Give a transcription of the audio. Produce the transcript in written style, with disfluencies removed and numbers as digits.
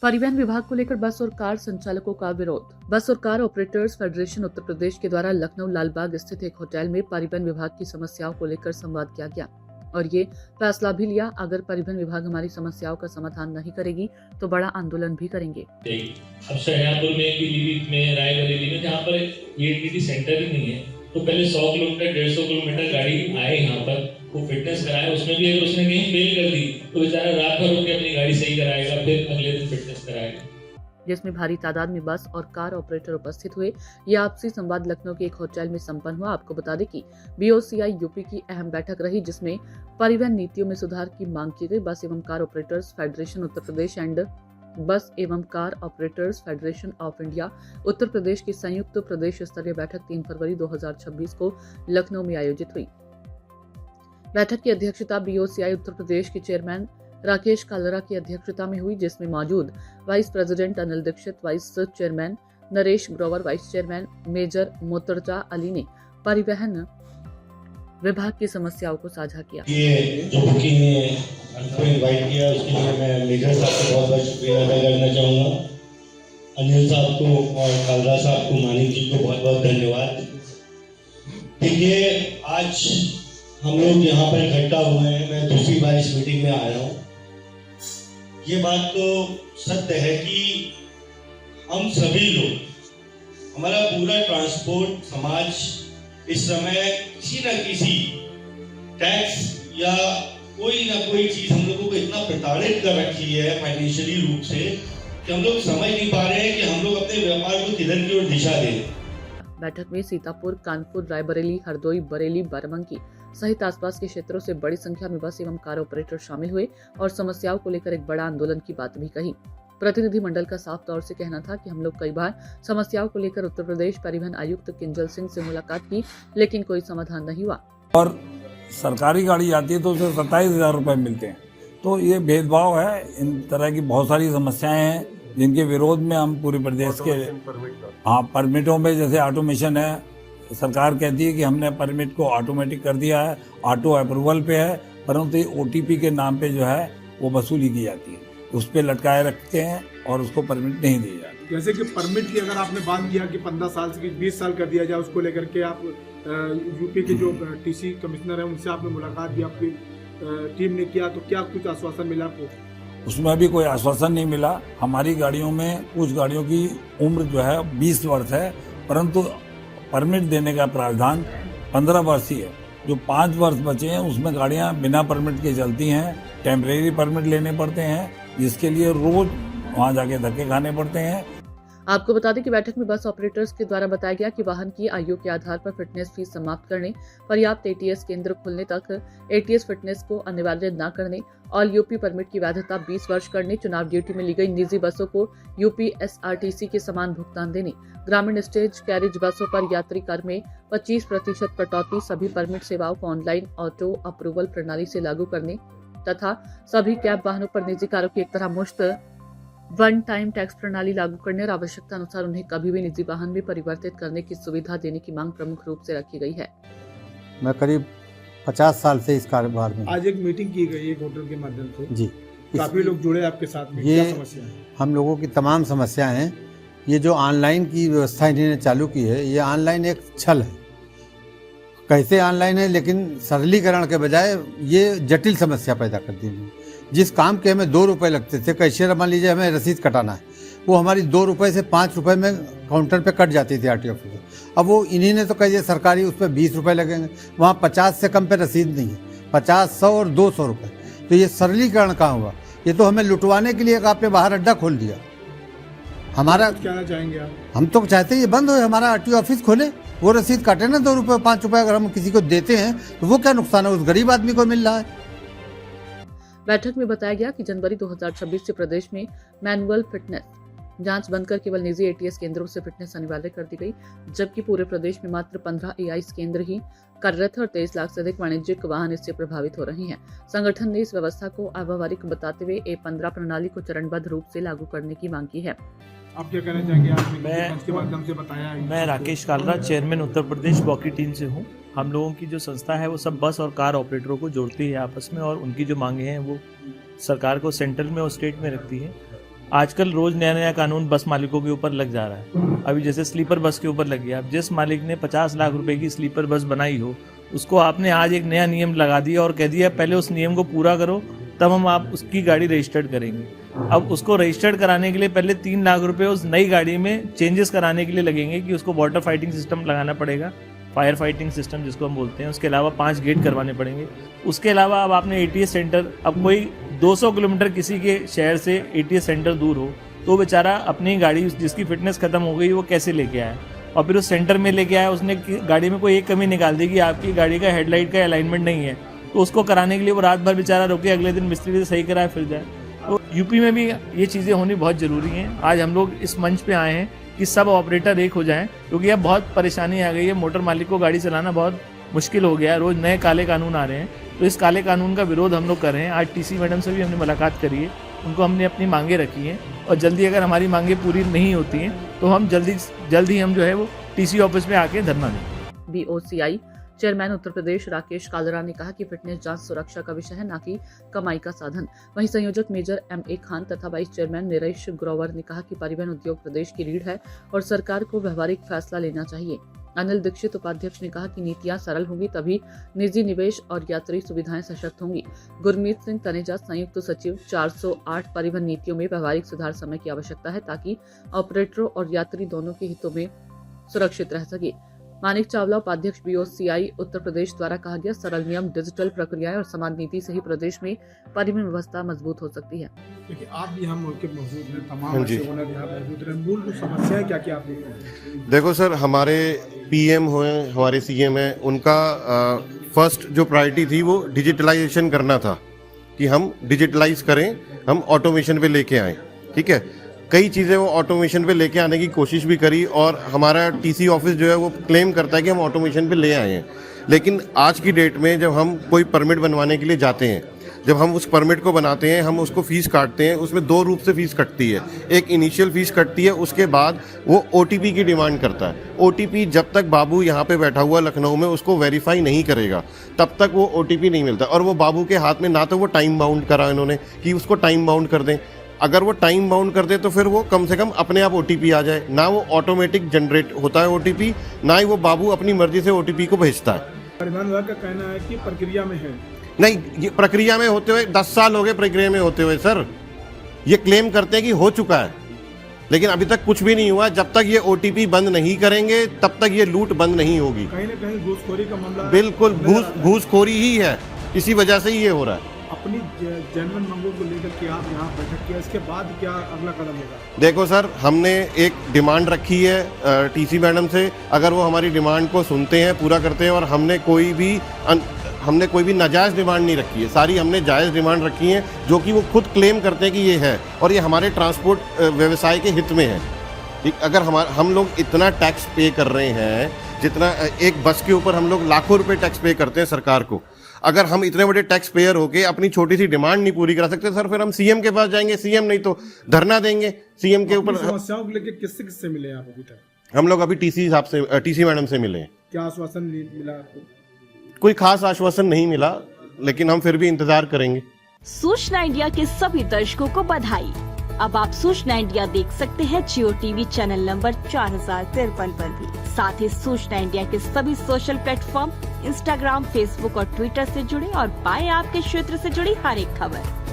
परिवहन विभाग को लेकर बस और कार संचालकों का विरोध। बस और कार ऑपरेटर्स फेडरेशन उत्तर प्रदेश के द्वारा लखनऊ लालबाग स्थित एक होटल में परिवहन विभाग की समस्याओं को लेकर संवाद किया गया और ये फैसला भी लिया, अगर परिवहन विभाग हमारी समस्याओं का समाधान नहीं करेगी तो बड़ा आंदोलन भी करेंगे। अब शहजादपुर में, पीलीभीत में, रायबरेली में, जहाँ पर ईएडीटी सेंटर ही नहीं है, तो पहले 100 किलोमीटर 150 किलोमीटर गाड़ी आए यहाँ पर, वो फिटनेस कराए, उसमें भी अगर उसने कहीं फेल कर दी तो बेचारा रात भर होकर अपनी गाड़ी सही कराएगा, फिर अगले दिन फिटनेस कराएगा। जिसमें भारी तादाद में बस और कार ऑपरेटर उपस्थित हुए। यह आपसी संवाद लखनऊ के एक होटल में संपन्न हुआ। आपको बता दें कि बीओसीआई यूपी की अहम बैठक रही, जिसमें परिवहन नीतियों में सुधार की मांग की गई। बस एवं car operators federation Uttar Pradesh and bus एवं car operators federation of India Uttar Pradesh की संयुक्त प्रदेश स्तरीय बैठक 3 फरवरी 2026 को लखनऊ में आयोजित हुई। बैठक की अध्यक्षता बीओसीआई उत्तर प्रदेश के चेयरमैन राकेश कालरा की अध्यक्षता में हुई, जिसमें मौजूद vice president Anil Dixit, vice chairman Naresh Grover, vice chairman major Murtaza Ali ने परिवहन विभाग की समस्याओं को साझा किया। ये जो बुकिंग ने हमको इनवाइट किया उसके लिए मैं मेजर साहब को बहुत बहुत शुक्रिया अदा करना चाहूँगा। अनिल साहब को और कालरा साहब को, मानिक जी को बहुत बहुत धन्यवाद। देखिए, आज हम लोग यहाँ पर इकट्ठा हुए हैं, मैं दूसरी बार इस मीटिंग में आया हूँ। ये बात तो सत्य है कि हम सभी लोग, हमारा पूरा ट्रांसपोर्ट समाज इस समय किसी न किसी टैक्स या कोई ना कोई चीज हम लोगों को इतना प्रताड़ित कर रखी है फाइनेंशियली रूप से कि हम लोग समझ नहीं पा रहे हैं कि हम लोग अपने व्यापार को किधर की ओर दिशा दें। बैठक में सीतापुर, कानपुर, रायबरेली, हरदोई, बरेली, बाराबंकी सहित आसपास के क्षेत्रों से बड़ी संख्या में बस एवं कार ऑपरेटर शामिल हुए और समस्याओं को लेकर एक बड़ा आंदोलन की बात भी कही। प्रतिनिधि मंडल का साफ तौर से कहना था कि हम लोग कई बार समस्याओं को लेकर उत्तर प्रदेश परिवहन आयुक्त किंजल सिंह से मुलाकात की, लेकिन कोई समाधान नहीं हुआ। और सरकारी गाड़ी आती है तो उसे 27,000 रुपए मिलते हैं, तो ये भेदभाव है। इन तरह की बहुत सारी समस्याएं हैं जिनके विरोध में हम पूरे प्रदेश के परमिटों में, जैसे ऑटोमेशन है, सरकार कहती है कि हमने परमिट को ऑटोमेटिक कर दिया है, ऑटो अप्रूवल पे है, परंतु ओटीपी के नाम पे जो है वो वसूली की जाती है, उस पे लटकाए रखते हैं और उसको परमिट नहीं दी जाती। जैसे कि परमिट की अगर आपने बात किया कि 15 साल से 20 साल कर दिया जाए, उसको लेकर के आप यूपी के जो टीसी कमिश्नर है उनसे आपने मुलाकात की, आपकी टीम ने किया, तो क्या कुछ आश्वासन मिला आपको? उसमें भी कोई आश्वासन नहीं मिला। हमारी गाड़ियों में कुछ गाड़ियों की उम्र जो है 20 वर्ष है, परंतु परमिट देने का प्रावधान 15 वर्ष ही है। जो 5 वर्ष बचे हैं उसमें गाड़ियां बिना परमिट के चलती हैं, टेम्परेरी परमिट लेने पड़ते हैं, जिसके लिए रोज वहां जाके धक्के खाने पड़ते हैं। आपको बता दें कि बैठक में बस ऑपरेटर्स के द्वारा बताया गया कि वाहन की आयु के आधार पर फिटनेस फीस समाप्त करने, पर्याप्त एटीएस केंद्र खुलने तक एटीएस फिटनेस को अनिवार्य न करने, ऑल यूपी परमिट की वैधता 20 वर्ष करने, चुनाव ड्यूटी में ली गई निजी बसों को यूपीएसआरटीसी के समान भुगतान देने, ग्रामीण स्टेज कैरिज बसों पर यात्री कर में 25% कटौती, सभी परमिट सेवाओं को ऑनलाइन ऑटो अप्रूवल प्रणाली से लागू करने तथा सभी कैब वाहनों पर निजी कारों की एक तरह मुफ्त वन टाइम टैक्स प्रणाली लागू करने और आवश्यकता अनुसार उन्हें कभी भी निजी वाहन में परिवर्तित करने की सुविधा देने की मांग प्रमुख रूप से रखी गई है। मैं करीब 50 साल से इस कारोबार में। आज एक मीटिंग की गई एक होटल के माध्यम से जी, काफी लोग जुड़े आपके साथ में, क्या समस्या है? हम लोगों की तमाम समस्याएं हैं। ये जो ऑनलाइन की व्यवस्था इन्होंने चालू की है, ये ऑनलाइन एक छल है। कैसे ऑनलाइन है, लेकिन सरलीकरण के बजाय ये जटिल समस्या पैदा कर दी है। जिस काम के हमें 2 रुपये लगते थे, कैशियर मान लीजिए हमें रसीद कटाना है, वो हमारी 2 रुपये से 5 रुपये में काउंटर पे कट जाती थी आरटीओ ऑफिस। अब वो इन्हीं ने तो कह दिया सरकारी उस पर 20 रुपये लगेंगे, वहाँ 50 से कम पे रसीद नहीं है, 50, 100 और 200 रुपये। तो ये सरलीकरण कहाँ हुआ? ये तो हमें लुटवाने के लिए आपने बाहर अड्डा खोल दिया। हमारा कहना चाहेंगे आप? हम तो चाहते हैं ये बंद हो, हमारा आरटीओ ऑफिस खोले, वो रसीद काटे ना 2 रुपये 5 रुपये। अगर हम किसी को देते हैं तो वो क्या नुकसान है, उस गरीब आदमी को मिल रहा है। बैठक में बताया गया कि जनवरी 2026 से प्रदेश में मैनुअल फिटनेस जांच बनकर केवल निजी एटीएस केंद्रों से फिटनेस अनिवार्य कर दी गई, जबकि पूरे प्रदेश में मात्र 15 एआईएस केंद्र ही कार्यरत है और 23 लाख से अधिक वाणिज्यिक वाहन इससे प्रभावित हो रहे हैं। संगठन ने इस व्यवस्था को अव्यावहारिक बताते हुए A15 प्रणाली को चरणबद्ध रूप से लागू करने की मांग की है। आप क्या कहना चाहेंगे? आपने के माध्यम से बताया है। मैं राकेश कालरा, चेयरमैन उत्तर प्रदेश बॉकी टीम से हूँ। हम लोगों की जो संस्था है वो सब बस और कार ऑपरेटरों को जोड़ती है आपस में, और उनकी जो मांगे हैं वो सरकार को सेंट्रल में और स्टेट में रखती है। आजकल रोज नया नया कानून बस मालिकों के ऊपर लग जा रहा है। अभी जैसे स्लीपर बस के ऊपर लग गया। अब जिस मालिक ने 50 लाख रुपए की स्लीपर बस बनाई हो, उसको आपने आज एक नया नियम लगा दिया और कह दिया पहले उस नियम को पूरा करो, तब हम आप उसकी गाड़ी रजिस्टर्ड करेंगे। अब उसको रजिस्टर्ड कराने के लिए पहले 3 लाख रुपए उस नई गाड़ी में चेंजेस कराने के लिए लगेंगे कि उसको वाटर फाइटिंग सिस्टम लगाना पड़ेगा, फायर फाइटिंग सिस्टम जिसको हम बोलते हैं। उसके अलावा 5 गेट करवाने पड़ेंगे। उसके अलावा अब आपने ATS सेंटर, अब कोई 200 किलोमीटर किसी के शहर से ATS सेंटर दूर हो तो बेचारा अपनी गाड़ी जिसकी फिटनेस खत्म हो गई वो कैसे लेके आया, और फिर उस सेंटर में लेके आया, उसने गाड़ी में कोई एक कमी निकाल दी कि आपकी गाड़ी का हेडलाइट का अलाइनमेंट नहीं है, तो उसको कराने के लिए वो रात भर बेचारा रुके, अगले दिन मिस्त्री से सही कराए फिर जाए। तो यूपी में भी ये चीज़ें होनी बहुत ज़रूरी हैं। आज हम लोग इस मंच पे आए हैं कि सब ऑपरेटर एक हो जाएं, क्योंकि अब बहुत परेशानी आ गई है। मोटर मालिक को गाड़ी चलाना बहुत मुश्किल हो गया है। रोज़ नए काले कानून आ रहे हैं, तो इस काले कानून का विरोध हम लोग कर रहे हैं। आज TC मैडम से भी हमने मुलाकात करी है, उनको हमने अपनी मांगे रखी हैं, और जल्दी अगर हमारी मांगे पूरी नहीं होती हैं तो हम जल्दी हम जो है वो TC ऑफिस में आके धरना देंगे। BOCI चेयरमैन उत्तर प्रदेश राकेश कालरा ने कहा कि फिटनेस जांच सुरक्षा का विषय है, न कि कमाई का साधन। वहीं संयोजक मेजर MA खान तथा वाइस चेयरमैन नरेश ग्रोवर ने कहा कि परिवहन उद्योग प्रदेश की रीढ़ है और सरकार को व्यवहारिक फैसला लेना चाहिए। अनिल दीक्षित उपाध्यक्ष ने कहा कि नीतियां सरल होंगी तभी निजी निवेश और यात्री सुविधाएं सशक्त होंगी। गुरमीत सिंह तनेजा संयुक्त सचिव 408 परिवहन नीतियों में व्यवहारिक सुधार समय की आवश्यकता है ताकि ऑपरेटरों और यात्री दोनों के हितों में सुरक्षित रह सके। मानिक चावला उपाध्यक्ष BOCI उत्तर प्रदेश द्वारा कहा गया सरल नियम, डिजिटल प्रक्रियाएं और समान नीति से ही प्रदेश में परिवहन व्यवस्था मजबूत हो सकती है। देखिए आप भी हम मौके मौजूद हैं, तमाम ऐसे ओनर यहाँ मौजूद हैं, मूल समस्याएं क्या क्या आपने? देखो सर, हमारे PM हुए, हमारे CM हैं, उनका फर्स्ट जो प्रायोरिटी थी वो डिजिटलाइजेशन करना था कि हम डिजिटलाइज करें, हम ऑटोमेशन पे लेके आएँ। ठीक है, कई चीज़ें वो ऑटोमेशन पे लेके आने की कोशिश भी करी और हमारा TC ऑफिस जो है वो क्लेम करता है कि हम ऑटोमेशन पे ले आए हैं। लेकिन आज की डेट में जब हम कोई परमिट बनवाने के लिए जाते हैं, जब हम उस परमिट को बनाते हैं, हम उसको फीस काटते हैं, उसमें 2 रूप से फीस कटती है। एक इनिशियल फीस कटती है, उसके बाद वो OTP की डिमांड करता है। OTP जब तक बाबू यहाँ पे बैठा हुआ लखनऊ में उसको वेरीफाई नहीं करेगा तब तक वो OTP नहीं मिलता। और वो बाबू के हाथ में ना तो वो टाइम बाउंड करा इन्होंने कि उसको टाइम बाउंड कर दें, अगर वो टाइम बाउंड कर दे तो फिर वो कम से कम अपने आप OTP आ जाए, ना वो ऑटोमेटिक जनरेट होता है OTP, ना ही वो बाबू अपनी मर्जी से OTP को भेजता है। परिवहन विभाग का कहना है कि प्रक्रिया में है। नहीं, ये प्रक्रिया में होते हुए 10 साल हो गए प्रक्रिया में होते हुए सर। ये क्लेम करते हैं कि हो चुका है, लेकिन अभी तक कुछ भी नहीं हुआ। जब तक ये OTP बंद नहीं करेंगे तब तक ये लूट बंद नहीं होगी। कहीं ना कहीं घूसखोरी का मामला, बिल्कुल घूसखोरी ही है, इसी वजह से ही ये हो रहा है। अपनी जनरल मांगों को लेकर के आप यहाँ बैठक किया, इसके बाद क्या अगला कदम होगा? देखो सर, हमने एक डिमांड रखी है TC मैडम से। अगर वो हमारी डिमांड को सुनते हैं, पूरा करते हैं, और हमने कोई भी नाजायज़ डिमांड नहीं रखी है, सारी हमने जायज़ डिमांड रखी है जो कि वो खुद क्लेम करते हैं कि ये है और ये हमारे ट्रांसपोर्ट व्यवसाय के हित में है। अगर हम लोग इतना टैक्स पे कर रहे हैं, जितना एक बस के ऊपर हम लोग लाखों रुपए टैक्स पे करते हैं सरकार को, अगर हम इतने बड़े टैक्स पेयर होके अपनी छोटी सी डिमांड नहीं पूरी करा सकते सर, फिर हम CM के पास जाएंगे, CM नहीं तो धरना देंगे CM के ऊपर। समस्याओं को लेकर किससे किससे मिले आप अभी तक? हम लोग अभी TC मैडम से मिले। क्या आश्वासन मिला आपको? कोई खास आश्वासन नहीं मिला, लेकिन हम फिर भी इंतजार करेंगे। सूचना इंडिया के सभी दर्शकों को बधाई। अब आप सूचना इंडिया देख सकते हैं जियो TV चैनल नंबर 4053 पर भी। साथ ही सूचना इंडिया के सभी सोशल प्लेटफॉर्म Instagram, Facebook और Twitter से जुड़े और पाएं आपके क्षेत्र से जुड़ी हर एक खबर।